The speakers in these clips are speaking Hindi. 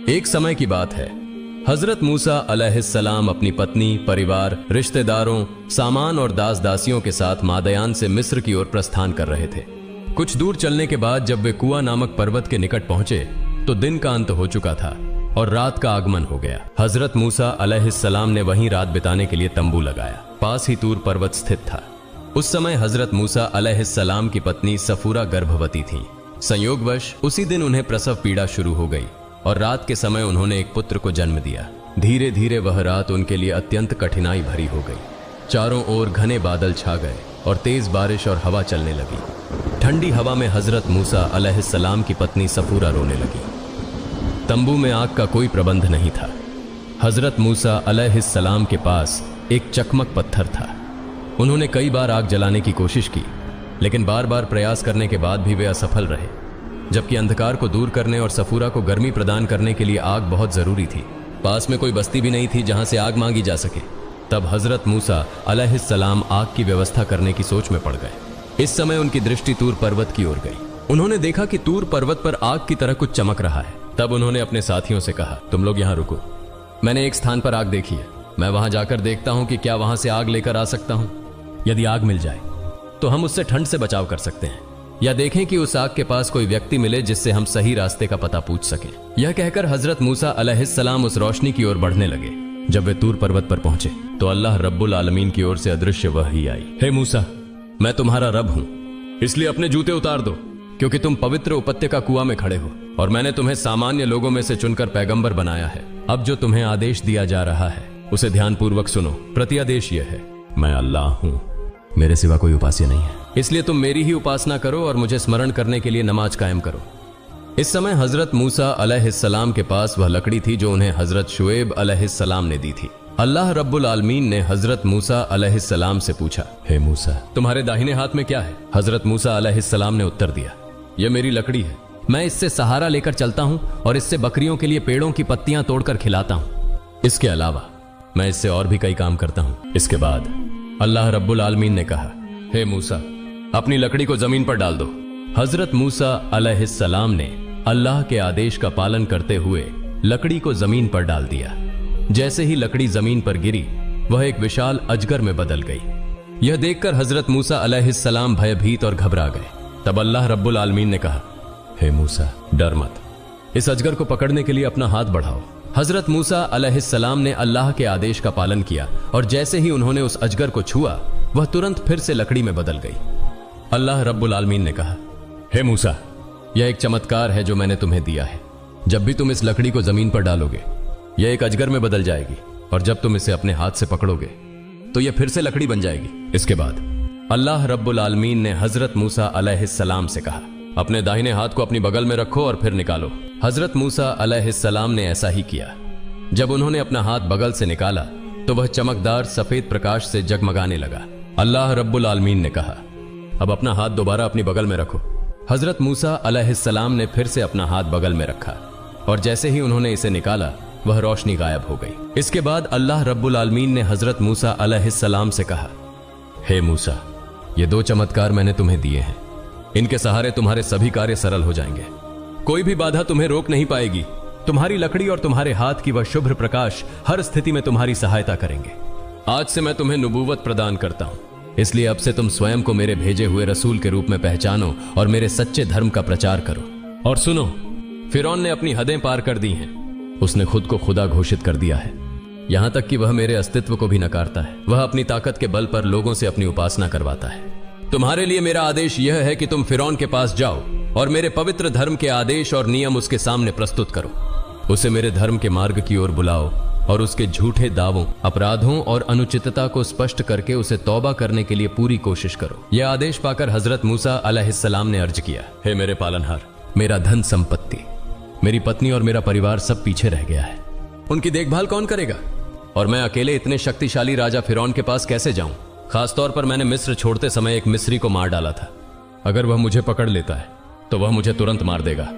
एक समय की बात है, हजरत मूसा अलैहिस्सलाम अपनी पत्नी, परिवार, रिश्तेदारों, सामान और दास दासियों के साथ मादयान से मिस्र की ओर प्रस्थान कर रहे थे। कुछ दूर चलने के बाद जब वे कुआ नामक पर्वत के निकट पहुंचे तो दिन का अंत हो चुका था और रात का आगमन हो गया। हजरत मूसा अलैहिस्सलाम ने वहीं रात बिताने के लिए तंबू लगाया। पास ही तूर पर्वत स्थित था। उस समय हजरत मूसा अलैहिस्सलाम की पत्नी सफूरा गर्भवती थी। संयोगवश उसी दिन उन्हें प्रसव पीड़ा शुरू हो गई और रात के समय उन्होंने एक पुत्र को जन्म दिया। धीरे धीरे वह रात उनके लिए अत्यंत कठिनाई भरी हो गई। चारों ओर घने बादल छा गए और तेज बारिश और हवा चलने लगी। ठंडी हवा में हजरत मूसा अलैहिस्सलाम की पत्नी सफूरा रोने लगी। तंबू में आग का कोई प्रबंध नहीं था। हजरत मूसा अलैहिस्सलाम के पास एक चकमक पत्थर था। उन्होंने कई बार आग जलाने की कोशिश की, लेकिन बार बार प्रयास करने के बाद भी वे असफल रहे। जबकि अंधकार को दूर करने और सफूरा को गर्मी प्रदान करने के लिए आग बहुत जरूरी थी। पास में कोई बस्ती भी नहीं थी जहां से आग मांगी जा सके। तब हजरत मूसा अलैहिस्सलाम आग की व्यवस्था करने की सोच में पड़ गए। इस समय उनकी दृष्टि तूर पर्वत की ओर गई। उन्होंने देखा कि तूर पर्वत पर आग की तरह कुछ चमक रहा है। तब उन्होंने अपने साथियों से कहा, तुम लोग यहाँ रुको, मैंने एक स्थान पर आग देखी है। मैं वहां जाकर देखता हूं कि क्या वहां से आग लेकर आ सकता हूं। यदि आग मिल जाए तो हम उससे ठंड से बचाव कर सकते हैं, या देखें कि उस आग के पास कोई व्यक्ति मिले जिससे हम सही रास्ते का पता पूछ सकें। यह कहकर हजरत मूसा अलैहिस्सलाम उस रोशनी की ओर बढ़ने लगे। जब वे तूर पर्वत पर पहुंचे तो अल्लाह रब्बुल आलमीन की ओर से अदृश्य वही आई। हे मूसा, मैं तुम्हारा रब हूं, इसलिए अपने जूते उतार दो, क्योंकि तुम पवित्र उपत्यका कुआं में खड़े हो और मैंने तुम्हें सामान्य लोगों में से चुनकर पैगंबर बनाया है। अब जो तुम्हें आदेश दिया जा रहा है उसे ध्यानपूर्वक सुनो। प्रत्यादेश यह है, मैं अल्लाह हूं, मेरे सिवा कोई उपास्य नहीं है, इसलिए तुम मेरी ही उपासना करो और मुझे स्मरण करने के लिए नमाज कायम करो। इस समय हजरत मूसा अलैहिस्सलाम के पास वह लकड़ी थी जो उन्हें हजरत शुएब अलैहिस्सलाम ने दी थी। अल्लाह रब्बुल आलमीन ने हजरत मूसा अलैहिस्सलाम से पूछा, हे मूसा, तुम्हारे दाहिने हाथ में क्या है? हजरत मूसा अलैहिस्सलाम ने उत्तर दिया, यह मेरी लकड़ी है, मैं इससे सहारा लेकर चलता हूं और इससे बकरियों के लिए पेड़ों की पत्तियां तोड़कर खिलाता हूं। इसके अलावा मैं इससे और भी कई काम करता हूं। इसके बाद अल्लाह रब्बुल आलमीन ने कहा, हे मूसा, अपनी लकड़ी को जमीन पर डाल दो। हजरत मूसा अलैहिस्सलाम ने अल्लाह के आदेश का पालन करते हुए लकड़ी को जमीन पर डाल दिया। जैसे ही लकड़ी जमीन पर गिरी वह एक विशाल अजगर में बदल गई। यह देखकर हजरत मूसा अलैहिस्सलाम भयभीत और घबरा गए। तब अल्लाह रब्बुल आलमीन ने कहा, हे मूसा, डर मत, इस अजगर को पकड़ने के लिए अपना हाथ बढ़ाओ। हजरत मूसा अलैहिस्सलाम ने अल्लाह के आदेश का पालन किया और जैसे ही उन्होंने उस अजगर को छुआ वह तुरंत फिर से लकड़ी में बदल गई। अल्लाह रब्बुल आलमीन ने कहा, हे मूसा, यह एक चमत्कार है जो मैंने तुम्हें दिया है। जब भी तुम इस लकड़ी को जमीन पर डालोगे यह एक अजगर में बदल जाएगी और जब तुम इसे अपने हाथ से पकड़ोगे तो यह फिर से लकड़ी बन जाएगी। इसके बाद अल्लाह रब्बुल आलमीन ने हजरत मूसा अलैहिस्सलाम से कहा, अपने दाहिने हाथ को अपनी बगल में रखो और फिर निकालो। हजरत मूसा अलैहिस्सलाम ने ऐसा ही किया। जब उन्होंने अपना हाथ बगल से निकाला तो वह चमकदार सफेद प्रकाश से जगमगाने लगा। अल्लाह रब्बुल आलमीन ने कहा, अब अपना हाथ दोबारा अपनी बगल में रखो। हजरत मूसा अलैहिस्सलाम ने फिर से अपना हाथ बगल में रखा और जैसे ही उन्होंने इसे निकाला वह रोशनी गायब हो गई। इसके बाद अल्लाह रब्बुल आलमीन ने हजरत मूसा अलैहिस्सलाम से कहा, हे मूसा, ये दो चमत्कार मैंने तुम्हें दिए हैं, इनके सहारे तुम्हारे सभी कार्य सरल हो जाएंगे। कोई भी बाधा तुम्हें रोक नहीं पाएगी। तुम्हारी लकड़ी और तुम्हारे हाथ की वह शुभ्र प्रकाश हर स्थिति में तुम्हारी सहायता करेंगे। आज से मैं तुम्हें नबूवत प्रदान करता हूं, इसलिए अब से तुम स्वयं को मेरे भेजे हुए रसूल के रूप में पहचानो और मेरे सच्चे धर्म का प्रचार करो। और सुनो, फिरौन ने अपनी हदें पार कर दी हैं। उसने खुद को खुदा घोषित कर दिया है, यहां तक कि वह मेरे अस्तित्व को भी नकारता है। वह अपनी ताकत के बल पर लोगों से अपनी उपासना करवाता है। तुम्हारे लिए मेरा आदेश यह है कि तुम फिरौन के पास जाओ और मेरे पवित्र धर्म के आदेश और नियम उसके सामने प्रस्तुत करो। उसे मेरे धर्म के मार्ग की ओर बुलाओ और उसके झूठे दावों, अपराधों और अनुचितता को स्पष्ट करके उसे तौबा करने के लिए पूरी कोशिश करो। यह आदेश पाकर हजरत मूसा अलैहिस्सलाम ने अर्ज किया, हे मेरे पालनहार, मेरा धन संपत्ति, मेरी पत्नी और मेरा परिवार सब पीछे रह गया है। उनकी देखभाल कौन करेगा? और मैं अकेले इतने शक्तिशाली राजा फिरौन के पास कैसे जाऊं? खासतौर पर मैंने मिस्र छोड़ते समय एक मिस्री को मार डाला था। अगर वह मुझे पकड़ लेता है तो वह मुझे तुरंत मार देगा।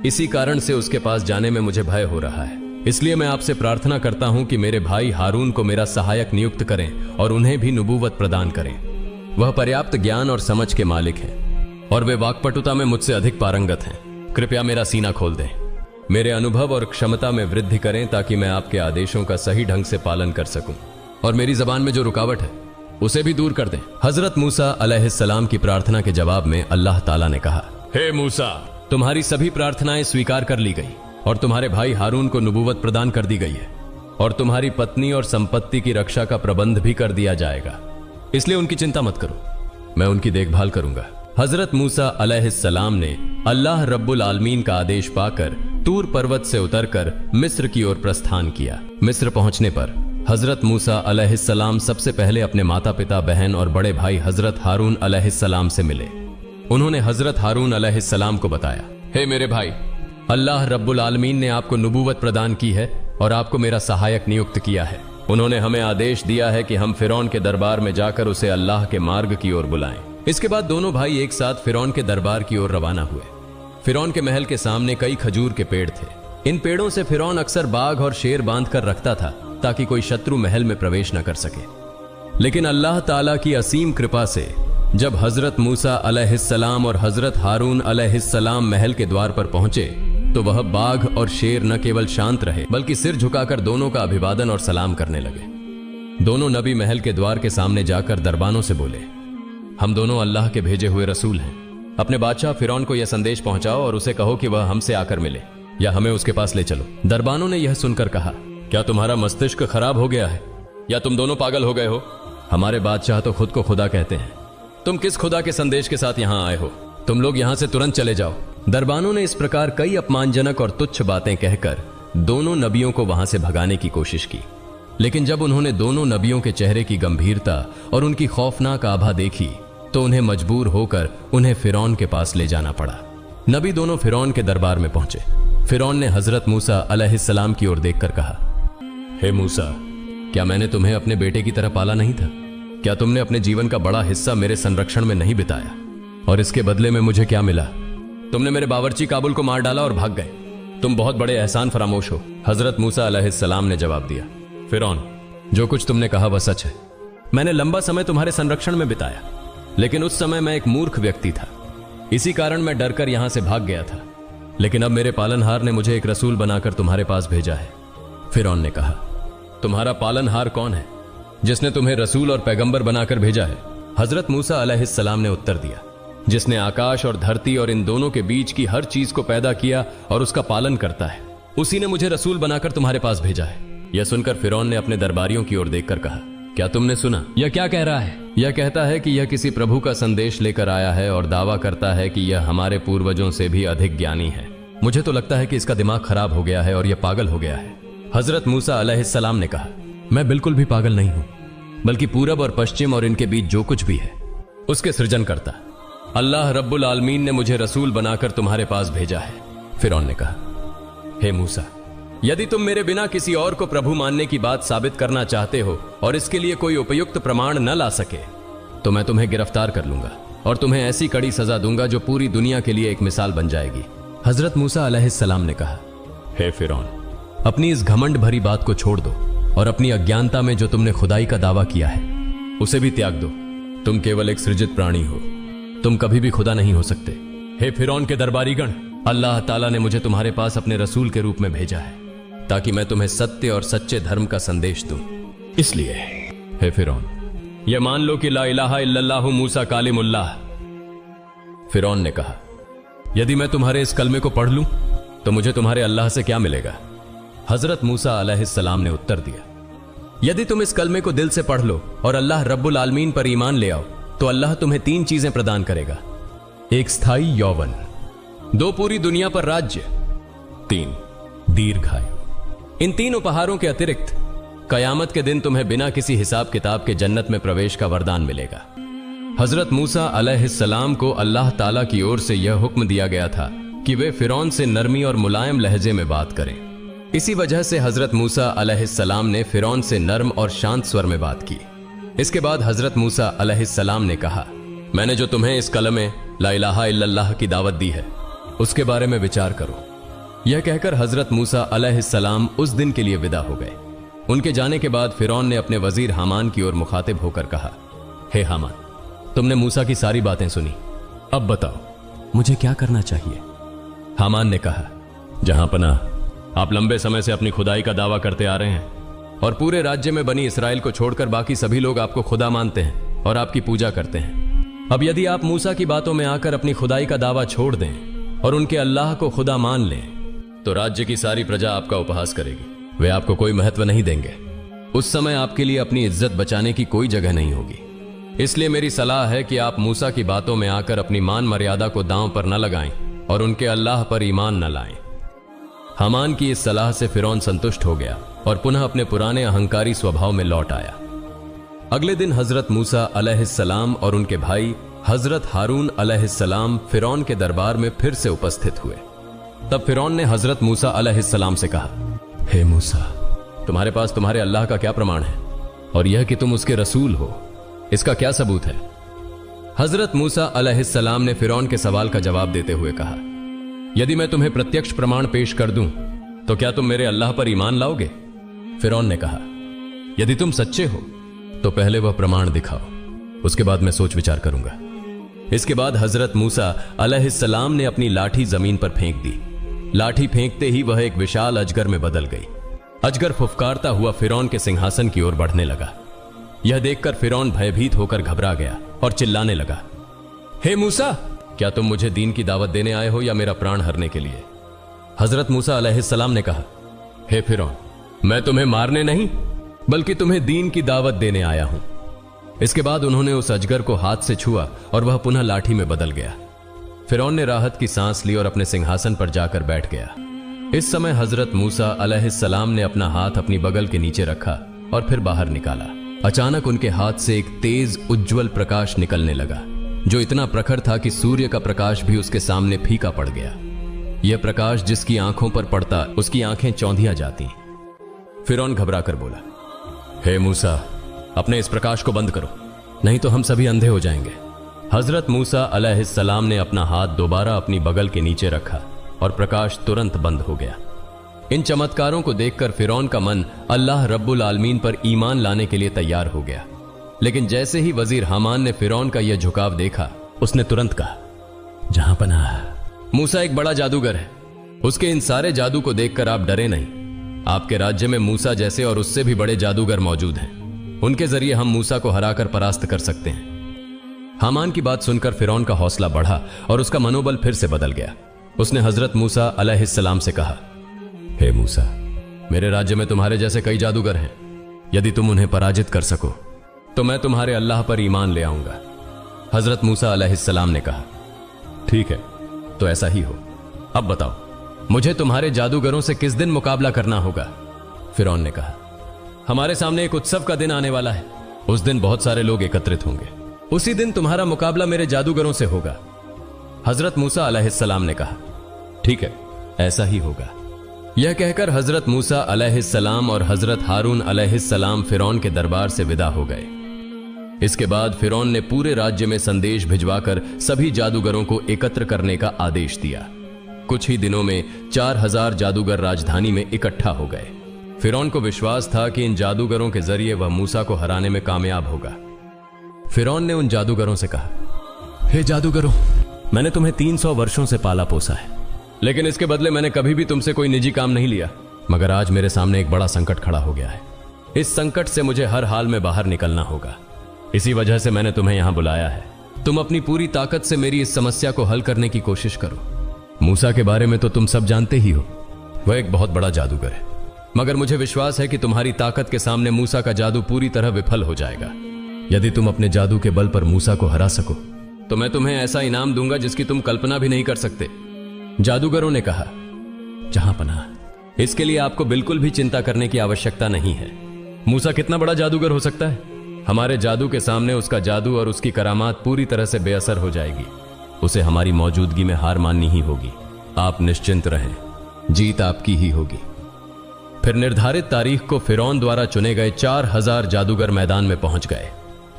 इसी कारण से उसके पास जाने में मुझे भय हो रहा है। इसलिए मैं आपसे प्रार्थना करता हूं कि मेरे भाई हारून को मेरा सहायक नियुक्त करें और उन्हें भी नबूवत प्रदान करें। वह पर्याप्त ज्ञान और समझ के मालिक हैं और वे वाक्पटुता में मुझसे अधिक पारंगत हैं। कृपया मेरा सीना खोल दें। मेरे अनुभव और क्षमता में वृद्धि करें ताकि मैं आपके आदेशों का सही ढंग से पालन कर सकूं और मेरी जबान में जो रुकावट है उसे भी दूर कर दें। हजरत मूसा अलैहिस्सलाम की प्रार्थना के जवाब में अल्लाह ताला ने कहा, हे मूसा, तुम्हारी सभी प्रार्थनाएं स्वीकार कर ली गई और तुम्हारे भाई हारून को नबूवत प्रदान कर दी गई है और तुम्हारी पत्नी और संपत्ति की रक्षा का प्रबंध भी कर दिया जाएगा, इसलिए उनकी चिंता मत करो, मैं उनकी देखभाल करूंगा। हजरत मूसा अलैहिस्सलाम ने अल्लाह रब्बुल आलमीन का आदेश पाकर तूर पर्वत से उतरकर मिस्र की ओर प्रस्थान किया। मिस्र पहुंचने पर हजरत मूसा अलैहिस्सलाम सबसे पहले अपने माता पिता, बहन और बड़े भाई हजरत हारून अलैहिस्सलाम से मिले। उन्होंने हजरत हारून अलैहिस्सलाम को बताया, हे मेरे भाई, अल्लाह रब्बुल आलमीन ने आपको नबूवत प्रदान की है और आपको मेरा सहायक नियुक्त किया है। उन्होंने हमें आदेश दिया है कि हम फिरौन के दरबार में जाकर उसे अल्लाह के मार्ग की ओर बुलाएं। इसके बाद दोनों भाई एक साथ फिरौन के दरबार की ओर रवाना हुए। फिरौन के महल के सामने कई खजूर के पेड़ थे। इन पेड़ों से फिरौन अक्सर बाघ और शेर बांध कर रखता था ताकि कोई शत्रु महल में प्रवेश न कर सके। लेकिन अल्लाह ताला की असीम कृपा से जब हजरत मूसा अलैहिस्सलाम और हजरत हारून अलैहिस्सलाम महल के द्वार पर पहुंचे तो वह बाघ और शेर न केवल शांत रहे बल्कि सिर झुकाकर दोनों का अभिवादन और सलाम करने लगे। दोनों नबी महल के द्वार के सामने जाकर दरबानों से बोले, हम दोनों अल्लाह के भेजे हुए रसूल हैं। अपने बादशाह फिरौन को यह संदेश पहुंचाओ और उसे कहो कि वह हमसे आकर मिले या हमें उसके पास ले चलो। दरबानों ने यह सुनकर कहा, क्या तुम्हारा मस्तिष्क खराब हो गया है या तुम दोनों पागल हो गए हो? हमारे बादशाह तो खुद को खुदा कहते हैं, तुम किस खुदा के संदेश के साथ यहां आए हो? तुम लोग यहां से तुरंत चले जाओ। दरबानों ने इस प्रकार कई अपमानजनक और तुच्छ बातें कहकर दोनों नबियों को वहां से भगाने की कोशिश की। लेकिन जब उन्होंने दोनों नबियों के चेहरे की गंभीरता और उनकी खौफनाक आभा देखी तो उन्हें मजबूर होकर उन्हें फिरौन के पास ले जाना पड़ा। नबी दोनों फिरौन के दरबार में पहुंचे। फिरौन ने हजरत मूसा अलैहिस्सलाम की ओर देखकर कहा, हे मूसा, क्या मैंने तुम्हें अपने बेटे की तरह पाला नहीं था? क्या तुमने अपने जीवन का बड़ा हिस्सा मेरे संरक्षण में नहीं बिताया? और इसके बदले में मुझे क्या मिला? तुमने मेरे बावर्ची काबुल को मार डाला और भाग गए। तुम बहुत बड़े एहसान फरामोश हो। हजरत मूसा अलैहिस्सलाम ने जवाब दिया, फिरौन, जो कुछ तुमने कहा वह सच है। मैंने लंबा समय तुम्हारे संरक्षण में बिताया, लेकिन उस समय मैं एक मूर्ख व्यक्ति था। इसी कारण मैं डरकर यहां से भाग गया था। लेकिन अब मेरे पालनहार ने मुझे एक रसूल बनाकर तुम्हारे पास भेजा है। फिरौन ने कहा, तुम्हारा पालनहार कौन है जिसने तुम्हें रसूल और पैगंबर बनाकर भेजा है? हजरत मूसा अलैहिस्सलाम ने उत्तर दिया, जिसने आकाश और धरती और इन दोनों के बीच की हर चीज को पैदा किया और उसका पालन करता है, उसी ने मुझे रसूल बनाकर तुम्हारे पास भेजा है। यह सुनकर फिरौन ने अपने दरबारियों की ओर देखकर कहा, क्या तुमने सुना? यह क्या कह रहा है? यह कहता है कि यह किसी प्रभु का संदेश लेकर आया है और दावा करता है कि यह हमारे पूर्वजों से भी अधिक ज्ञानी है। मुझे तो लगता है कि इसका दिमाग खराब हो गया है और यह पागल हो गया है। हजरत मूसा अलैहिस्सलाम ने कहा, मैं बिल्कुल भी पागल नहीं हूं, बल्कि पूरब और पश्चिम और इनके बीच जो कुछ भी है उसके सृजन करता अल्लाह रब्बुल आलमीन ने मुझे रसूल बनाकर तुम्हारे पास भेजा है। फिरौन ने कहा, हे मूसा, यदि तुम मेरे बिना किसी और को प्रभु मानने की बात साबित करना चाहते हो और इसके लिए कोई उपयुक्त प्रमाण न ला सके तो मैं तुम्हें गिरफ्तार कर लूंगा और तुम्हें ऐसी कड़ी सजा दूंगा जो पूरी दुनिया के लिए एक मिसाल बन जाएगी। हजरत मूसा अलैहिस्सलाम ने कहा, हे फिरौन, अपनी इस घमंड भरी बात को छोड़ दो और अपनी अज्ञानता में जो तुमने खुदाई का दावा किया है उसे भी त्याग दो। तुम केवल एक सृजित प्राणी हो, तुम कभी भी खुदा नहीं हो सकते। हे फिरौन के दरबारीगण, अल्लाह ताला ने मुझे तुम्हारे पास अपने रसूल के रूप में भेजा है ताकि मैं तुम्हें सत्य और सच्चे धर्म का संदेश दूं। इसलिए हे फिरौन, यह मान लो कि ला इलाहा इल्लल्लाहु मूसा कालिमुल्लाह। फिरौन ने कहा, यदि मैं तुम्हारे इस कलमे को पढ़ लूं तो मुझे तुम्हारे अल्लाह से क्या मिलेगा? हजरत मूसा अलैहिस्सलाम ने उत्तर दिया, यदि तुम इस कलमे को दिल से पढ़ लो और अल्लाह रब्बुल आलमीन पर ईमान ले आओ तो अल्लाह तुम्हें 3 चीजें प्रदान करेगा। 1 स्थायी यौवन, 2 पूरी दुनिया पर राज्य, 3 दीर्घायु। इन 3 उपहारों के अतिरिक्त कयामत के दिन तुम्हें बिना किसी हिसाब किताब के जन्नत में प्रवेश का वरदान मिलेगा। हजरत मूसा अलैहिस्सलाम को अल्लाह ताला की ओर से यह हुक्म दिया गया था कि वे फिरौन से नरमी और मुलायम लहजे में बात करें। इसी वजह से हजरत मूसा अलैहिस्सलाम ने फिरौन से नर्म और शांत स्वर में बात की। इसके बाद हजरत मूसा अलैहिस्सलाम ने कहा, मैंने जो तुम्हें इस कलमे ला इलाहा इल्लल्लाह की दावत दी है उसके बारे में विचार करो। यह कहकर हजरत मूसा अलैहिस्सलाम उस दिन के लिए विदा हो गए। उनके जाने के बाद फिरौन ने अपने वजीर हामान की ओर मुखातिब होकर कहा, हे हामान, तुमने मूसा की सारी बातें सुनी, अब बताओ मुझे क्या करना चाहिए? हामान ने कहा, जहां पनाह, आप लंबे समय से अपनी खुदाई का दावा करते आ रहे हैं और पूरे राज्य में बनी इसराइल को छोड़कर बाकी सभी लोग आपको खुदा मानते हैं और आपकी पूजा करते हैं। अब यदि आप मूसा की बातों में आकर अपनी खुदाई का दावा छोड़ दें और उनके अल्लाह को खुदा मान लें, तो राज्य की सारी प्रजा आपका उपहास करेगी। वे आपको कोई महत्व नहीं देंगे। उस समय आपके लिए अपनी इज्जत बचाने की कोई जगह नहीं होगी। इसलिए मेरी सलाह है कि आप मूसा की बातों में आकर अपनी मान मर्यादा को दांव पर न लगाएं और उनके अल्लाह पर ईमान न लाएं। हामान की इस सलाह से फिरौन संतुष्ट हो गया और पुनः अपने पुराने अहंकारी स्वभाव में लौट आया। अगले दिन हजरत मूसा अलैहिस्सलाम और उनके भाई हजरत हारून अलैहिस्सलाम फिरौन के दरबार में फिर से उपस्थित हुए। तब फिरौन ने हजरत मूसा अलैहिस्सलाम से कहा, हे मूसा, तुम्हारे पास तुम्हारे अल्लाह का क्या प्रमाण है और यह कि तुम उसके रसूल हो, इसका क्या सबूत है? हजरत मूसा अलैहिस्सलाम ने फिरौन के सवाल का जवाब देते हुए कहा, यदि मैं तुम्हें प्रत्यक्ष प्रमाण पेश कर दूं तो क्या तुम मेरे अल्लाह पर ईमान लाओगे? फिरौन ने कहा, यदि तुम सच्चे हो तो पहले वह प्रमाण दिखाओ, उसके बाद मैं सोच विचार करूंगा। इसके बाद हजरत मूसा अलैहिस्सलाम ने अपनी लाठी जमीन पर फेंक दी। लाठी फेंकते ही वह एक विशाल अजगर में बदल गई। अजगर फुफकारता हुआ फिरौन के सिंहासन की ओर बढ़ने लगा। यह देखकर फिरौन भयभीत होकर घबरा गया और चिल्लाने लगा, हे मूसा, क्या तुम मुझे दीन की दावत देने आए हो या मेरा प्राण हरने के लिए? हजरत मूसा अलैहिस्सलाम ने कहा, हे फिरौन, मैं तुम्हें मारने नहीं बल्कि तुम्हें दीन की दावत देने आया हूं। इसके बाद उन्होंने उस अजगर को हाथ से छुआ और वह पुनः लाठी में बदल गया। फिरौन ने राहत की सांस ली और अपने सिंहासन पर जाकर बैठ गया। इस समय हजरत मूसा अलैहिस्सलाम ने अपना हाथ अपनी बगल के नीचे रखा और फिर बाहर निकाला। अचानक उनके हाथ से एक तेज उज्जवल प्रकाश निकलने लगा, जो इतना प्रखर था कि सूर्य का प्रकाश भी उसके सामने फीका पड़ गया। यह प्रकाश जिसकी आंखों पर पड़ता उसकी आंखें चौंधिया जाती। फिरौन घबरा कर बोला, हे मूसा, अपने इस प्रकाश को बंद करो, नहीं तो हम सभी अंधे हो जाएंगे। हजरत मूसा अलैहिस्सलाम ने अपना हाथ दोबारा अपनी बगल के नीचे रखा और प्रकाश तुरंत बंद हो गया। इन चमत्कारों को देखकर फिरौन का मन अल्लाह रब्बुल आलमीन पर ईमान लाने के लिए तैयार हो गया। लेकिन जैसे ही वजीर हामान ने फिरौन का यह झुकाव देखा, उसने तुरंत कहा, जहां पनाह, मूसा एक बड़ा जादूगर है। उसके इन सारे जादू को देखकर आप डरे नहीं। आपके राज्य में मूसा जैसे और उससे भी बड़े जादूगर मौजूद हैं। उनके जरिए हम मूसा को हराकर परास्त कर सकते हैं। हामान की बात सुनकर फिरौन का हौसला बढ़ा और उसका मनोबल फिर से बदल गया। उसने हजरत मूसा अलैहिस्सलाम से कहा, हे मूसा, मेरे राज्य में तुम्हारे जैसे कई जादूगर हैं। यदि तुम उन्हें पराजित कर सको तो मैं तुम्हारे अल्लाह पर ईमान ले आऊंगा। हजरत मूसा अलैहिस्सलाम ने कहा, ठीक है, तो ऐसा ही हो। अब बताओ, मुझे तुम्हारे जादूगरों से किस दिन मुकाबला करना होगा? फिरौन ने कहा, हमारे सामने एक उत्सव का दिन आने वाला है। उस दिन बहुत सारे लोग एकत्रित होंगे। उसी दिन तुम्हारा मुकाबला मेरे जादूगरों से होगा। हजरत मूसा अलैहिस्सलाम ने कहा, ठीक है, ऐसा ही होगा। यह कहकर हजरत मूसा अलैहिस्सलाम और हजरत हारून अलैहिस्सलाम फिरौन के दरबार से विदा हो गए। इसके बाद फिरौन ने पूरे राज्य में संदेश भिजवाकर सभी जादूगरों को एकत्र करने का आदेश दिया। कुछ ही दिनों में 4000 जादूगर राजधानी में इकट्ठा हो गए। फिरौन को विश्वास था कि इन जादूगरों के जरिए वह मूसा को हराने में कामयाब होगा। फिरौन ने उन जादूगरों से कहा, हे जादूगरों, मैंने तुम्हें 300 वर्षों से पाला पोसा है, लेकिन इसके बदले मैंने कभी भी तुमसे कोई निजी काम नहीं लिया। मगर आज मेरे सामने एक बड़ा संकट खड़ा हो गया है। इस संकट से मुझे हर हाल में बाहर निकलना होगा। इसी वजह से मैंने तुम्हें यहां बुलाया है। तुम अपनी पूरी ताकत से मेरी इस समस्या को हल करने की कोशिश करो। मूसा के बारे में तो तुम सब जानते ही हो, वह एक बहुत बड़ा जादूगर है। मगर मुझे विश्वास है कि तुम्हारी ताकत के सामने मूसा का जादू पूरी तरह विफल हो जाएगा। यदि तुम अपने जादू के बल पर मूसा को हरा सको तो मैं तुम्हें ऐसा इनाम दूंगा जिसकी तुम कल्पना भी नहीं कर सकते। जादूगरों ने कहा, जहां पनाह, इसके लिए आपको बिल्कुल भी चिंता करने की आवश्यकता नहीं है। मूसा कितना बड़ा जादूगर हो सकता है? हमारे जादू के सामने उसका जादू और उसकी करामात पूरी तरह से बेअसर हो जाएगी। उसे हमारी मौजूदगी में हार माननी ही होगी। आप निश्चिंत रहें, जीत आपकी ही होगी। फिर निर्धारित तारीख को फिरौन द्वारा चुने गए 4000 जादूगर मैदान में पहुंच गए।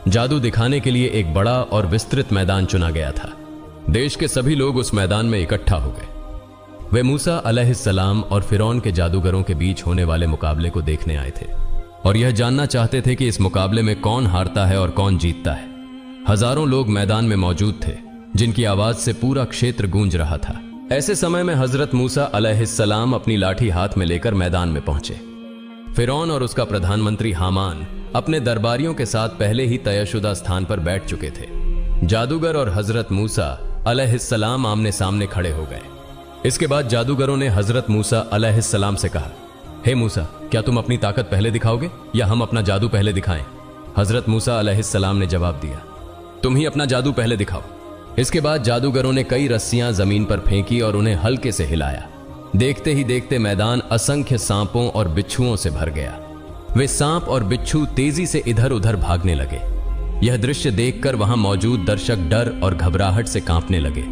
जादू दिखाने के लिए एक बड़ा और विस्तृत मैदान चुना गया था। देश के सभी लोग उस मैदान में इकट्ठा हो गए। वे मूसा अलैहिस्सलाम और फिरौन के जादूगरों के बीच होने वाले मुकाबले को देखने आए थे और यह जानना चाहते थे कि इस मुकाबले में कौन हारता है और कौन जीतता है। हजारों लोग मैदान में मौजूद थे, जिनकी आवाज से पूरा क्षेत्र गूंज रहा था। ऐसे समय में हजरत मूसा अलैहिस्सलाम अपनी लाठी हाथ में लेकर मैदान में पहुंचे। फिरौन और उसका प्रधानमंत्री हामान अपने दरबारियों के साथ पहले ही तयशुदा स्थान पर बैठ चुके थे। जादूगर और हजरत मूसा अलैहिस्सलाम आमने सामने खड़े हो गए। इसके बाद जादूगरों ने हजरत मूसा अलैहिस्सलाम से कहा, हे मूसा, क्या तुम अपनी ताकत पहले दिखाओगे या हम अपना जादू पहले दिखाएं? हजरत मूसा अलैहिस्सलाम ने जवाब दिया, तुम ही अपना जादू पहले दिखाओ। इसके बाद जादूगरों ने कई रस्सियां जमीन पर फेंकी और उन्हें हल्के से हिलाया। देखते ही देखते मैदान असंख्य सांपों और बिच्छुओं से भर गया। वे सांप और बिच्छू तेजी से इधर उधर भागने लगे। यह दृश्य देखकर वहां मौजूद दर्शक डर और घबराहट से कांपने लगे।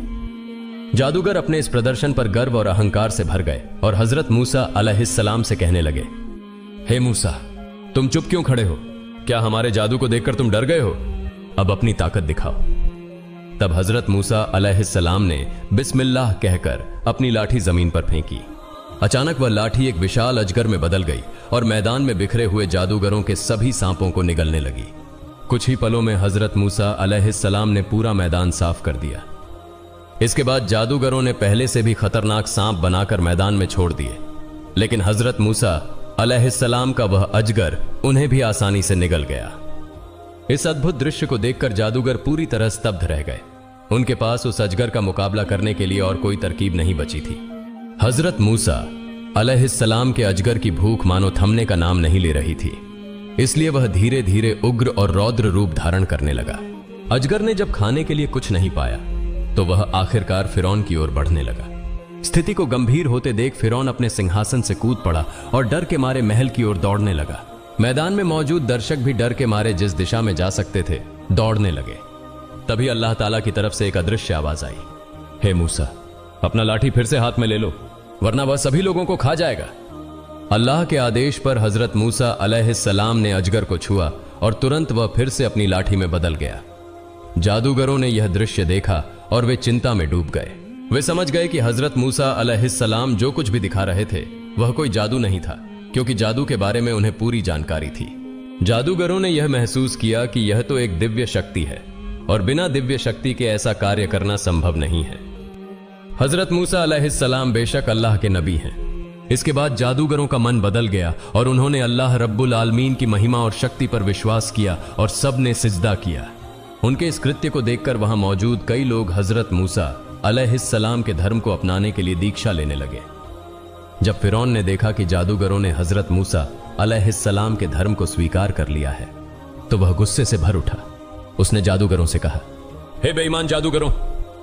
जादूगर अपने इस प्रदर्शन पर गर्व और अहंकार से भर गए और हजरत मूसा अलैहिस्सलाम से कहने लगे, हे मूसा, तुम चुप क्यों खड़े हो? क्या हमारे जादू को देखकर तुम डर गए हो? अब अपनी ताकत दिखाओ। तब हजरत मूसा अलैहिस्सलाम ने बिस्मिल्लाह कहकर अपनी लाठी जमीन पर फेंकी। अचानक वह लाठी एक विशाल अजगर में बदल गई और मैदान में बिखरे हुए जादूगरों के सभी सांपों को निगलने लगी। कुछ ही पलों में हजरत मूसा अलैहिस्सलाम ने पूरा मैदान साफ कर दिया। इसके बाद जादूगरों ने पहले से भी खतरनाक सांप बनाकर मैदान में छोड़ दिए, लेकिन हजरत मूसा अलैहिस्सलाम का वह अजगर उन्हें भी आसानी से निगल गया। इस अद्भुत दृश्य को देखकर जादूगर पूरी तरह स्तब्ध रह गए। उनके पास उस अजगर का मुकाबला करने के लिए और कोई तरकीब नहीं बची थी। हजरत मूसा अलैहिस्सलाम के अजगर की भूख मानो थमने का नाम नहीं ले रही थी, इसलिए वह धीरे धीरे उग्र और रौद्र रूप धारण करने लगा। अजगर ने जब खाने के लिए कुछ नहीं पाया तो वह आखिरकार फिरौन की ओर बढ़ने लगा। स्थिति को गंभीर होते देख फिरौन अपने सिंहासन से कूद पड़ा और डर के मारे महल की ओर दौड़ने लगा। मैदान में मौजूद दर्शक भी डर के मारे जिस दिशा में जा सकते थे दौड़ने लगे। तभी अल्लाह ताला की तरफ से एक अदृश्य आवाज आई, हे मूसा, अपना लाठी फिर से हाथ में ले लो, वरना वह सभी लोगों को खा जाएगा। अल्लाह के आदेश पर हजरत मूसा अलैहिस्सलाम ने अजगर को छुआ और तुरंत वह फिर से अपनी लाठी में बदल गया। जादूगरों ने यह दृश्य देखा और वे चिंता में डूब गए। वे समझ गए कि हजरत मूसा अलैहिस्सलाम जो कुछ भी दिखा रहे थे वह कोई जादू नहीं था, क्योंकि जादू के बारे में उन्हें पूरी जानकारी थी। जादूगरों ने यह महसूस किया कि यह तो एक दिव्य शक्ति है और बिना दिव्य शक्ति के ऐसा कार्य करना संभव नहीं है। हजरत मूसा अलैहिस्सलाम बेशक अल्लाह के नबी हैं। इसके बाद जादूगरों का मन बदल गया और उन्होंने अल्लाह रब्बुल आलमीन की महिमा और शक्ति पर विश्वास किया और सब ने सिजदा किया। उनके इस कृत्य को देखकर वहां मौजूद कई लोग हजरत मूसा अलैहिस्सलाम के धर्म को अपनाने के लिए दीक्षा लेने लगे। जब फिरौन ने देखा कि जादूगरों ने हजरत मूसा अलैहिस्सलाम के धर्म को स्वीकार कर लिया है तो वह गुस्से से भर उठा। उसने जादूगरों से कहा, हे बेईमान जादूगरों,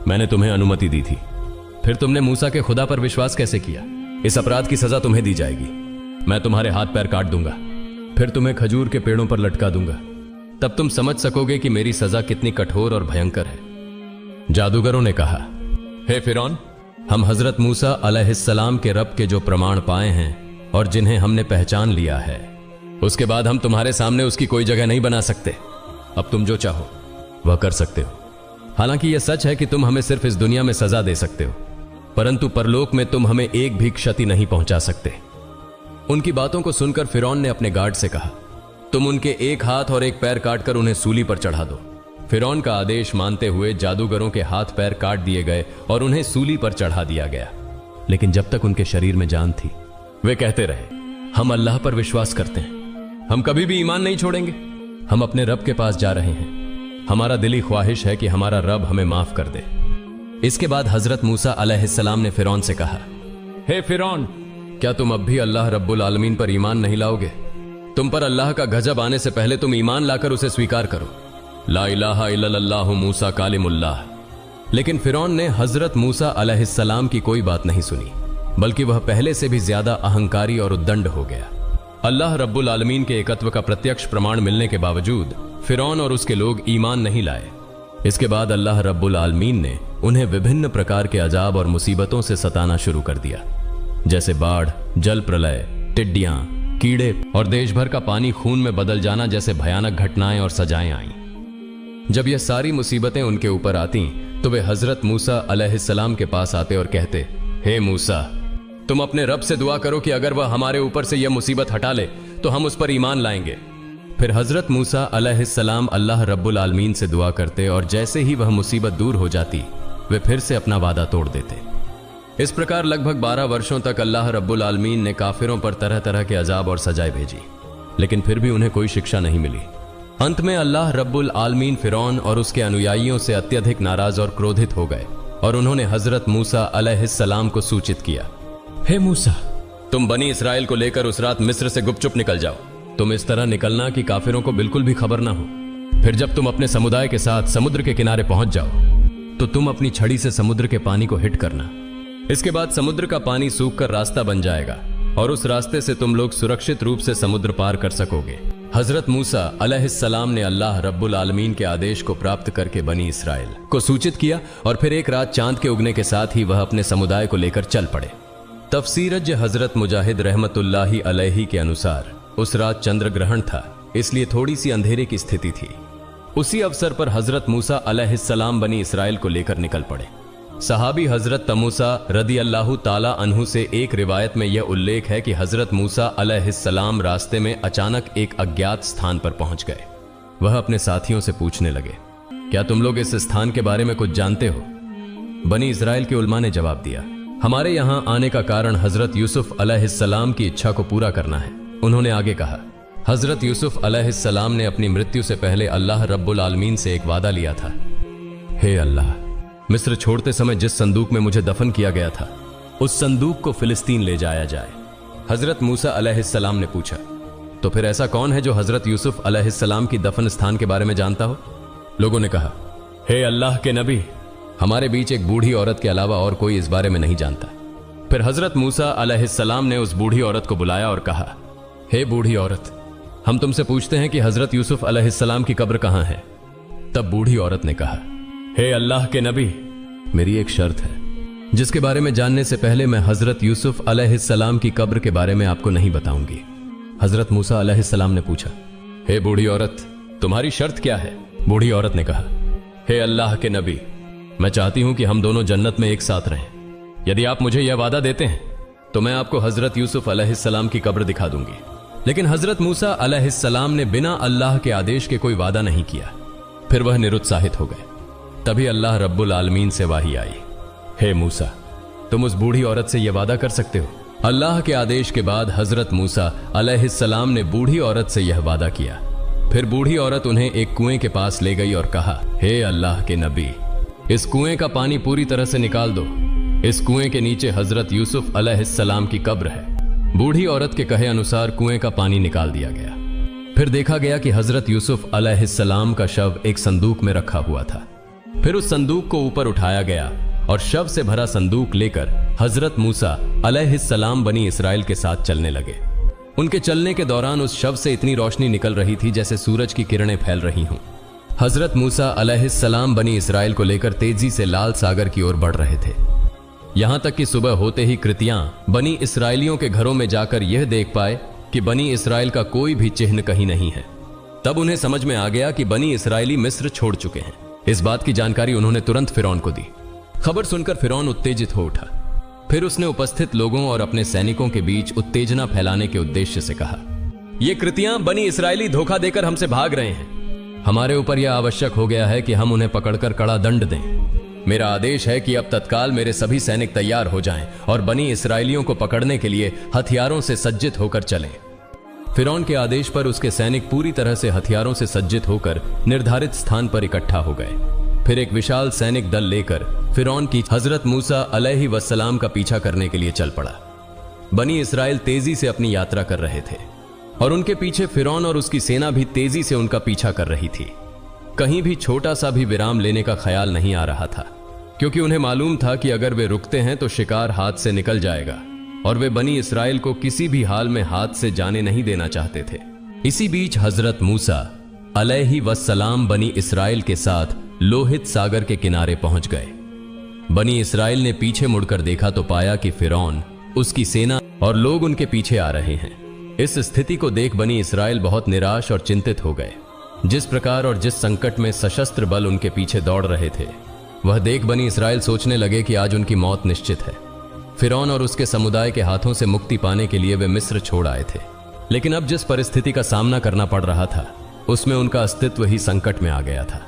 मैंने तुम्हें अनुमति दी थी, फिर तुमने मूसा के खुदा पर विश्वास कैसे किया? इस अपराध की सजा तुम्हें दी जाएगी। मैं तुम्हारे हाथ पैर काट दूंगा, फिर तुम्हें खजूर के पेड़ों पर लटका दूंगा, तब तुम समझ सकोगे कि मेरी सजा कितनी कठोर और भयंकर है। जादूगरों ने कहा, हे फिरौन, हम हजरत मूसा अलैहिस्सलाम के रब के जो प्रमाण पाए हैं और जिन्हें हमने पहचान लिया है, उसके बाद हम तुम्हारे सामने उसकी कोई जगह नहीं बना सकते। अब तुम जो चाहो वह कर सकते हो। हालांकि यह सच है कि तुम हमें सिर्फ इस दुनिया में सजा दे सकते हो, परंतु परलोक में तुम हमें एक भी क्षति नहीं पहुंचा सकते। उनकी बातों को सुनकर फिरौन ने अपने गार्ड से कहा, तुम उनके एक हाथ और एक पैर काटकर उन्हें सूली पर चढ़ा दो। फिरौन का आदेश मानते हुए जादूगरों के हाथ पैर काट दिए गए और उन्हें सूली पर चढ़ा दिया गया। लेकिन जब तक उनके शरीर में जान थी वे कहते रहे, हम अल्लाह पर विश्वास करते हैं, हम कभी भी ईमान नहीं छोड़ेंगे, हम अपने रब के पास जा रहे हैं, हमारा दिली ख्वाहिश है कि हमारा रब हमें माफ कर दे। इसके बाद हजरत मूसा अलैहिस्सलाम ने फिरौन से कहा, हे फिरौन, क्या तुम अब भी अल्लाह रब्बुल आलमीन पर ईमान नहीं लाओगे? तुम पर अल्लाह का गजब आने से पहले तुम ईमान लाकर उसे स्वीकार करो। ला इलाहा इल्लल्लाहु मूसा कालिमुल्लाह। लेकिन फिरौन ने हजरत मूसा अलैहिस्सलाम की कोई बात नहीं सुनी, बल्कि वह पहले से भी ज्यादा अहंकारी और उद्दंड हो गया। अल्लाह रब्बुल आलमीन के एकत्व का प्रत्यक्ष प्रमाण मिलने के बावजूद फिरौन और उसके लोग ईमान नहीं लाए। इसके बाद अल्लाह रब्बुल आलमीन ने उन्हें विभिन्न प्रकार के अजाब और मुसीबतों से सताना शुरू कर दिया, जैसे बाढ़, जल प्रलय, टिड्डियां, कीड़े और देश भर का पानी खून में बदल जाना जैसे भयानक घटनाएं और सजाएं आईं। जब यह सारी मुसीबतें उनके ऊपर आती तो वे हजरत मूसा अलैहिस्सलाम के पास आते और कहते, हे मूसा, तुम अपने रब से दुआ करो कि अगर वह हमारे ऊपर से यह मुसीबत हटा ले तो हम उस पर ईमान लाएंगे। फिर हजरत मूसा अलैहिस्सलाम अल्लाह रब्बुल आलमीन से दुआ करते और जैसे ही वह मुसीबत दूर हो जाती वे फिर से अपना वादा तोड़ देते। इस प्रकार लगभग 12 वर्षों तक अल्लाह रब्बुल आलमीन ने काफिरों पर तरह तरह के अजाब और सजाएं भेजी, लेकिन फिर भी उन्हें कोई शिक्षा नहीं मिली। अंत में अल्लाह रब्बुल आलमीन फिरौन और उसके अनुयायियों से अत्यधिक नाराज और क्रोधित हो गए और उन्होंने हजरत मूसा अलैहिस्सलाम को सूचित किया, हे मूसा, तुम बनी इसराइल को लेकर उस रात मिस्र से गुपचुप निकल जाओ। तुम इस तरह निकलना कि काफिरों को बिल्कुल भी खबर ना हो। फिर जब तुम अपने समुदाय के साथ समुद्र के किनारे पहुंच जाओ तो तुम अपनी छड़ी से समुद्र के पानी को हिट करना। इसके बाद समुद्र का पानी सूखकर रास्ता बन जाएगा और उस रास्ते से तुम लोग सुरक्षित रूप से समुद्र पार कर सकोगे। हजरत मूसा अलैहिस्सलाम ने अल्लाह रब्बुल आलमीन के आदेश को प्राप्त करके बनी इसराइल को सूचित किया और फिर एक रात चांद के उगने के साथ ही वह अपने समुदाय को लेकर चल पड़े। तफसीरज हजरत मुजाहिद रहमतुल्लाही अलैही के अनुसार उस रात चंद्र ग्रहण था, इसलिए थोड़ी सी अंधेरे की स्थिति थी। उसी अवसर पर हजरत मूसा अलैहिस्सलाम बनी इसराइल को लेकर निकल पड़े। सहाबी हजरत तमूसा रदी अल्लाह ताला अन्हु से एक रिवायत में यह उल्लेख है कि हजरत मूसा अलैहिस्सलाम रास्ते में अचानक एक अज्ञात स्थान पर पहुंच गए। वह अपने साथियों से पूछने लगे, क्या तुम लोग इस स्थान के बारे में कुछ जानते हो? बनी इसराइल के उलमा ने जवाब दिया, हमारे यहां आने का कारण हजरत यूसुफ अलैहिस्सलाम की इच्छा को पूरा करना है। उन्होंने आगे कहा, हजरत यूसुफ अलैहिस्सलाम ने अपनी मृत्यु से पहले अल्लाह रब्बुल आलमीन से एक वादा लिया था, हे अल्लाह, मिस्र छोड़ते समय जिस संदूक में मुझे दफन किया गया था उस संदूक को फिलिस्तीन ले जाया जाए। हजरत मूसा अलैहिस्सलाम ने पूछा, तो फिर ऐसा कौन है जो हजरत यूसुफ अलैहिस्सलाम की दफन स्थान के बारे में जानता हो? लोगों ने कहा, हे अल्लाह के नबी, हमारे बीच एक बूढ़ी औरत के अलावा और कोई इस बारे में नहीं जानता। फिर हजरत मूसा अलैहिस्सलाम ने उस बूढ़ी औरत को बुलाया और कहा, हे बूढ़ी औरत, हम तुमसे पूछते हैं कि हजरत यूसुफ अलैहिस्सलाम की कब्र कहां है? तब बूढ़ी औरत ने कहा, हे अल्लाह के नबी, मेरी एक शर्त है जिसके बारे में जानने से पहले मैं हजरत यूसुफ अलैहिस्सलाम की कब्र के बारे में आपको नहीं बताऊंगी। हजरत मूसा अलैहिस्सलाम ने पूछा, हे बूढ़ी औरत, तुम्हारी शर्त क्या है? बूढ़ी औरत ने कहा, हे अल्लाह के नबी, मैं चाहती हूं कि हम दोनों जन्नत में एक साथ रहें। यदि आप मुझे यह वादा देते हैं तो मैं आपको हजरत यूसुफ अलैहिस्सलाम की कब्र दिखा दूंगी। लेकिन हजरत मूसा अलैहिस्सलाम ने बिना अल्लाह के आदेश के कोई वादा नहीं किया। फिर वह निरुत्साहित हो गए। तभी अल्लाह रब्बुल आलमीन से वाही आई, हे मूसा, तुम उस बूढ़ी औरत से यह वादा कर सकते हो? अल्लाह के आदेश के बाद हजरत मूसा अलैहिस्सलाम ने बूढ़ी औरत से यह वादा किया। फिर बूढ़ी औरत उन्हें एक कुएं के पास ले गई और कहा, हे अल्लाह के नबी, इस कुएं का पानी पूरी तरह से निकाल दो। इस कुएं के नीचे हजरत यूसुफ अलैहिस्सलाम की कब्र है। बूढ़ी औरत के कहे अनुसार कुएं का पानी निकाल दिया गया। फिर देखा गया कि हजरत यूसुफ अलैहिस्सलाम का शव एक संदूक में रखा हुआ था। फिर उस संदूक को ऊपर उठाया गया और शव से भरा संदूक लेकर हजरत मूसा अलैहिस्सलाम बनी इसराइल के साथ चलने लगे। उनके चलने के दौरान उस शव से इतनी रोशनी निकल रही थी जैसे सूरज की किरणें फैल रही हों। हजरत मूसा अलैहिस्सलाम बनी इसराइल को लेकर तेजी से लाल सागर की ओर बढ़ रहे थे। यहां तक कि सुबह होते ही कृतियां बनी इसराइलियों के घरों में जाकर यह देख पाए कि बनी इसराइल का कोई भी चिन्ह कहीं नहीं है। तब उन्हें समझ में आ गया कि बनी इसराइली मिस्र छोड़ चुके हैं। इस बात की जानकारी उन्होंने तुरंत फिरौन को दी। खबर सुनकर फिरौन उत्तेजित हो उठा। फिर उसने उपस्थित लोगों और अपने सैनिकों के बीच उत्तेजना फैलाने के उद्देश्य से कहा, ये कृतियां बनी इसराइली धोखा देकर हमसे भाग रहे हैं। हमारे ऊपर यह आवश्यक हो गया है कि हम उन्हें पकड़कर कड़ा दंड दें। मेरा आदेश है कि अब तत्काल मेरे सभी सैनिक तैयार हो जाएं और बनी इसराइलियों को पकड़ने के लिए हथियारों से सज्जित होकर चलें। फिरौन के आदेश पर उसके सैनिक पूरी तरह से हथियारों से सज्जित होकर निर्धारित स्थान पर इकट्ठा हो गए। फिर एक विशाल सैनिक दल लेकर फिरौन की हजरत मूसा अलैहिस्सलाम का पीछा करने के लिए चल पड़ा। बनी इसराइल तेजी से अपनी यात्रा कर रहे थे और उनके पीछे फिरौन और उसकी सेना भी तेजी से उनका पीछा कर रही थी। कहीं भी छोटा सा भी विराम लेने का ख्याल नहीं आ रहा था, क्योंकि उन्हें मालूम था कि अगर वे रुकते हैं तो शिकार हाथ से निकल जाएगा और वे बनी इसराइल को किसी भी हाल में हाथ से जाने नहीं देना चाहते थे। इसी बीच हजरत मूसा अलैहिस्सलाम बनी इसराइल के साथ लोहित सागर के किनारे पहुंच गए। बनी इसराइल ने पीछे मुड़कर देखा तो पाया कि फिरौन, उसकी सेना और लोग उनके पीछे आ रहे हैं। इस स्थिति को देख बनी इसराइल बहुत निराश और चिंतित हो गए। जिस प्रकार और जिस संकट में सशस्त्र बल उनके पीछे दौड़ रहे थे, वह देख बनी इसराइल सोचने लगे कि आज उनकी मौत निश्चित है। फिरौन और उसके समुदाय के हाथों से मुक्ति पाने के लिए वे मिस्र छोड़ आए थे, लेकिन अब जिस परिस्थिति का सामना करना पड़ रहा था उसमें उनका अस्तित्व ही संकट में आ गया था।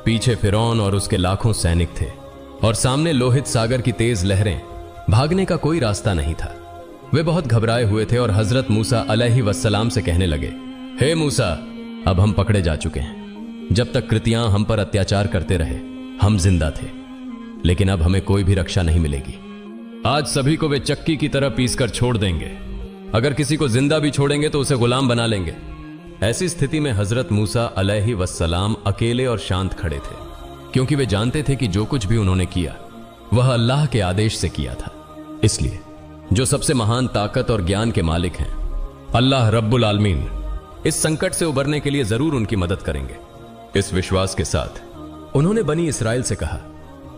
पीछे फिरौन और उसके लाखों सैनिक थे और सामने लोहित सागर की तेज लहरें भागने का कोई रास्ता नहीं था। वे बहुत घबराए हुए थे और हजरत मूसा अलैहिस्सलाम से कहने लगे, हे मूसा, अब हम पकड़े जा चुके हैं। जब तक कृतियां हम पर अत्याचार करते रहे हम जिंदा थे, लेकिन अब हमें कोई भी रक्षा नहीं मिलेगी। आज सभी को वे चक्की की तरह पीसकर छोड़ देंगे। अगर किसी को जिंदा भी छोड़ेंगे तो उसे गुलाम बना लेंगे। ऐसी स्थिति में हजरत मूसा अलैहिस्सलाम अकेले और शांत खड़े थे, क्योंकि वे जानते थे कि जो कुछ भी उन्होंने किया वह अल्लाह के आदेश से किया था। इसलिए जो सबसे महान ताकत और ज्ञान के मालिक हैं, अल्लाह रब्बुल आलमीन, इस संकट से उबरने के लिए जरूर उनकी मदद करेंगे। इस विश्वास के साथ उन्होंने बनी इसराइल से कहा,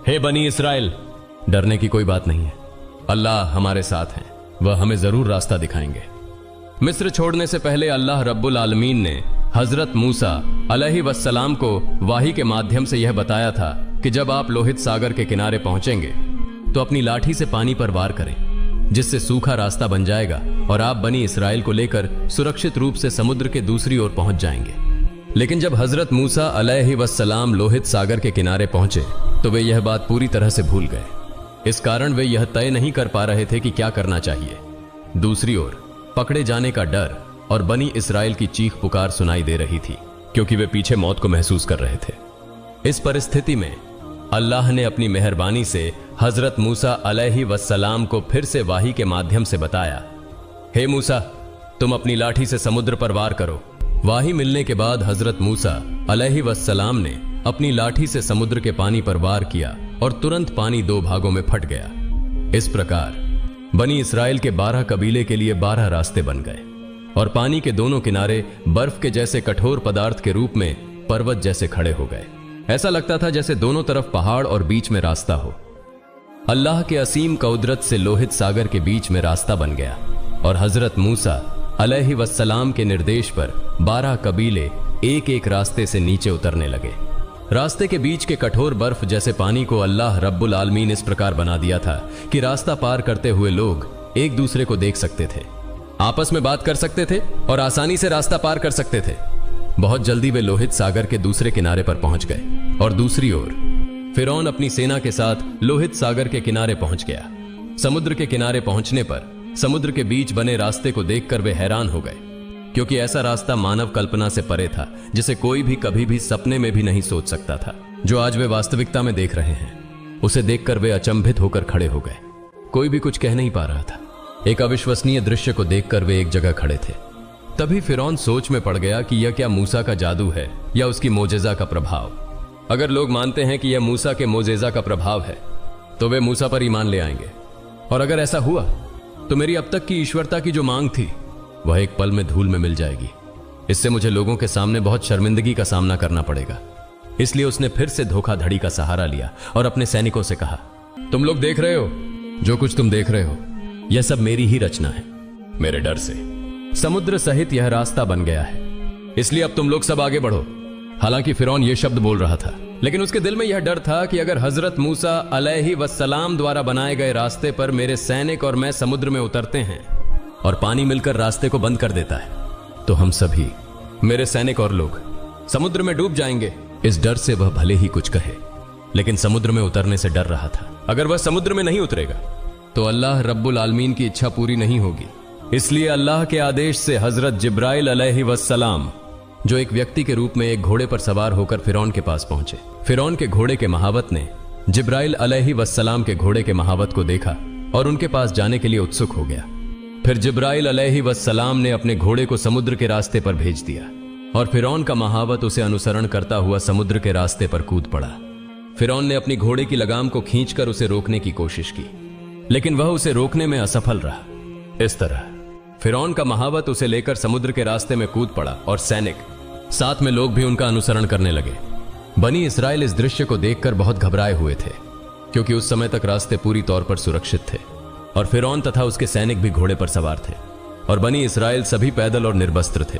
हे बनी इसराइल, डरने की कोई बात नहीं है। अल्लाह हमारे साथ हैं, वह हमें जरूर रास्ता दिखाएंगे। मिस्र छोड़ने से पहले अल्लाह रब्बुल आलमीन ने हजरत मूसा अलैहिस्सलाम को वाही के माध्यम से यह बताया था कि जब आप लोहित सागर के किनारे पहुंचेंगे तो अपनी लाठी से पानी पर वार करें, जिससे सूखा रास्ता बन जाएगा और आप बनी इसराइल को लेकर सुरक्षित रूप से समुद्र के दूसरी ओर पहुंच जाएंगे। लेकिन जब हजरत मूसा अलैहिस्सलाम लोहित सागर के किनारे पहुंचे तो वे यह बात पूरी तरह से भूल गए। इस कारण वे यह तय नहीं कर पा रहे थे कि क्या करना चाहिए। दूसरी ओर पकड़े जाने का डर और बनी इसराइल की चीख पुकार सुनाई दे रही थी, क्योंकि वे पीछे मौत को महसूस कर रहे थे। इस परिस्थिति में अल्लाह ने अपनी मेहरबानी से हजरत मूसा अलैहिस्सलाम को फिर से वाही के माध्यम से बताया, हे मूसा, तुम अपनी लाठी से समुद्र पर वार करो। वाही मिलने के बाद हजरत मूसा अलैहिस्सलाम ने अपनी लाठी से समुद्र के पानी पर वार किया और तुरंत पानी दो भागों में फट गया। इस प्रकार बनी इसराइल के 12 कबीले के लिए 12 रास्ते बन गए और पानी के दोनों किनारे बर्फ के जैसे कठोर पदार्थ के रूप में पर्वत जैसे खड़े हो गए। ऐसा लगता था जैसे दोनों तरफ पहाड़ और बीच में रास्ता हो। अल्लाह के असीम कुदरत से लोहित सागर के बीच में रास्ता बन गया और हजरत मूसा अलैहिस्सलाम के निर्देश पर 12 कबीले एक एक रास्ते से नीचे उतरने लगे। रास्ते के बीच के कठोर बर्फ जैसे पानी को अल्लाह रब्बुल आलमीन इस प्रकार बना दिया था कि रास्ता पार करते हुए लोग एक दूसरे को देख सकते थे, आपस में बात कर सकते थे और आसानी से रास्ता पार कर सकते थे। बहुत जल्दी वे लोहित सागर के दूसरे किनारे पर पहुंच गए और दूसरी ओर फिरौन अपनी सेना के साथ लोहित सागर के किनारे पहुंच गया। समुद्र के किनारे पहुंचने पर समुद्र के बीच बने रास्ते को देखकर वे हैरान हो गए, क्योंकि ऐसा रास्ता मानव कल्पना से परे था, जिसे कोई भी कभी भी सपने में भी नहीं सोच सकता था। जो आज वे वास्तविकता में देख रहे हैं, उसे देखकर वे अचंभित होकर खड़े हो गए। कोई भी कुछ कह नहीं पा रहा था। एक अविश्वसनीय दृश्य को देखकर वे एक जगह खड़े थे। तभी फिरौन सोच में पड़ गया कि यह क्या मूसा का जादू है या उसकी मोजेजा का प्रभाव। अगर लोग मानते हैं कि यह मूसा के मोजेजा का प्रभाव है तो वे मूसा पर ईमान ले आएंगे, और अगर ऐसा हुआ तो मेरी अब तक की ईश्वरता की जो मांग थी वह एक पल में धूल में मिल जाएगी। इससे मुझे लोगों के सामने बहुत शर्मिंदगी का सामना करना पड़ेगा। इसलिए उसने फिर से धोखाधड़ी का सहारा लिया और अपने सैनिकों से कहा, तुम लोग देख रहे हो, जो कुछ तुम देख रहे हो यह सब मेरी ही रचना है। मेरे डर से समुद्र सहित यह रास्ता बन गया है, इसलिए अब तुम लोग सब आगे बढ़ो। हालांकि फिरौन यह शब्द बोल रहा था, लेकिन उसके दिल में यह डर था कि अगर हजरत मूसा अलैहिस्सलाम द्वारा बनाए गए रास्ते पर मेरे सैनिक और मैं समुद्र में उतरते हैं और पानी मिलकर रास्ते को बंद कर देता है तो हम सभी, मेरे सैनिक और लोग, समुद्र में डूब जाएंगे। इस डर से वह भले ही कुछ कहे, लेकिन समुद्र में उतरने से डर रहा था। अगर वह समुद्र में नहीं उतरेगा तो अल्लाह रब्बुल आलमीन की इच्छा पूरी नहीं होगी। इसलिए अल्लाह के आदेश से हजरत जिब्राइल अलैहिस्सलाम, जो एक व्यक्ति के रूप में एक घोड़े पर सवार होकर फिरौन के पास पहुंचे। फिरौन के घोड़े के महावत ने जिब्राइल अलैहिस्सलाम के घोड़े के महावत को देखा और उनके पास जाने के लिए उत्सुक हो गया। फिर जिब्राइल अलैहिस्सलाम ने अपने घोड़े को समुद्र के रास्ते पर भेज दिया और फिरौन का महावत उसे अनुसरण करता हुआ समुद्र के रास्ते पर कूद पड़ा। फिरौन ने अपनी घोड़े की लगाम को खींचकर उसे रोकने की कोशिश की, लेकिन वह उसे रोकने में असफल रहा। इस तरह फिरौन का महावत उसे लेकर समुद्र के रास्ते में कूद पड़ा और सैनिक, साथ में लोग भी उनका अनुसरण करने लगे। बनी इसराइल इस दृश्य को देखकर बहुत घबराए हुए थे, क्योंकि उस समय तक रास्ते पूरी तौर पर सुरक्षित थे और फिरौन तथा उसके सैनिक भी घोड़े पर सवार थे और बनी इसराइल सभी पैदल और निर्वस्त्र थे।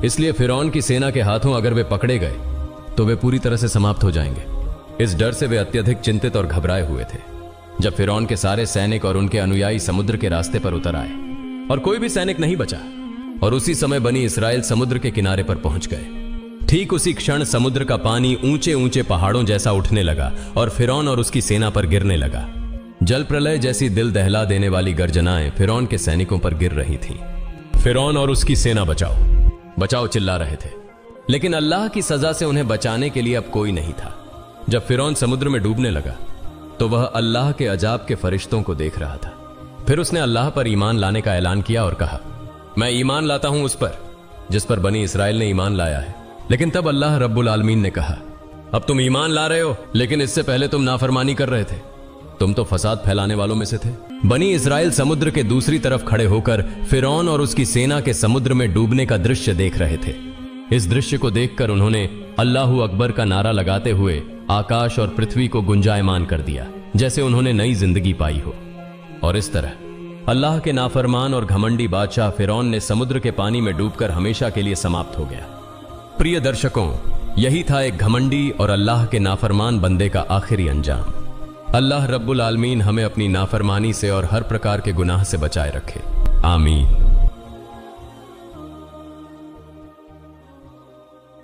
इसलिए फिरौन की सेना के हाथों अगर वे पकड़े गए तो वे पूरी तरह से समाप्त हो जाएंगे। इस डर से वे अत्यधिक चिंतित और घबराए हुए थे। जब फिरौन के सारे सैनिक और उनके अनुयायी समुद्र के रास्ते पर उतर आए और कोई भी सैनिक नहीं बचा, और उसी समय बनी इसराइल समुद्र के किनारे पर पहुंच गए। ठीक उसी क्षण समुद्र का पानी ऊंचे ऊंचे पहाड़ों जैसा उठने लगा और फिरौन और उसकी सेना पर गिरने लगा। जल प्रलय जैसी दिल दहला देने वाली गर्जनाएं फिरौन के सैनिकों पर गिर रही थीं। फिरौन और उसकी सेना बचाओ बचाओ चिल्ला रहे थे, लेकिन अल्लाह की सजा से उन्हें बचाने के लिए अब कोई नहीं था। जब फिरौन समुद्र में डूबने लगा तो वह अल्लाह के अजाब के फरिश्तों को देख रहा था। फिर उसने अल्लाह पर ईमान लाने का ऐलान किया और कहा, मैं ईमान लाता हूं उस पर जिस पर बनी इसराइल ने ईमान लाया है। लेकिन तब अल्लाह रब्बुल आलमीन ने कहा, अब तुम ईमान ला रहे हो, लेकिन इससे पहले तुम नाफरमानी कर रहे थे, तुम तो फसाद फैलाने वालों में से थे। बनी इसराइल समुद्र के दूसरी तरफ खड़े होकर फिरौन और उसकी सेना के समुद्र में डूबने का दृश्य देख रहे थे। इस दृश्य को देखकर उन्होंने अल्लाहू अकबर का नारा लगाते हुए आकाश और पृथ्वी को गुंजायमान कर दिया, जैसे उन्होंने नई जिंदगी पाई हो। और इस तरह अल्लाह के नाफरमान और घमंडी बादशाह फिरौन ने समुद्र के पानी में डूबकर हमेशा के लिए समाप्त हो गया। प्रिय दर्शकों, यही था एक घमंडी और अल्लाह के नाफरमान बंदे का आखिरी अंजाम। अल्लाह रब्बुल आलमीन हमें अपनी नाफरमानी से और हर प्रकार के गुनाह से बचाए रखे। आमीन।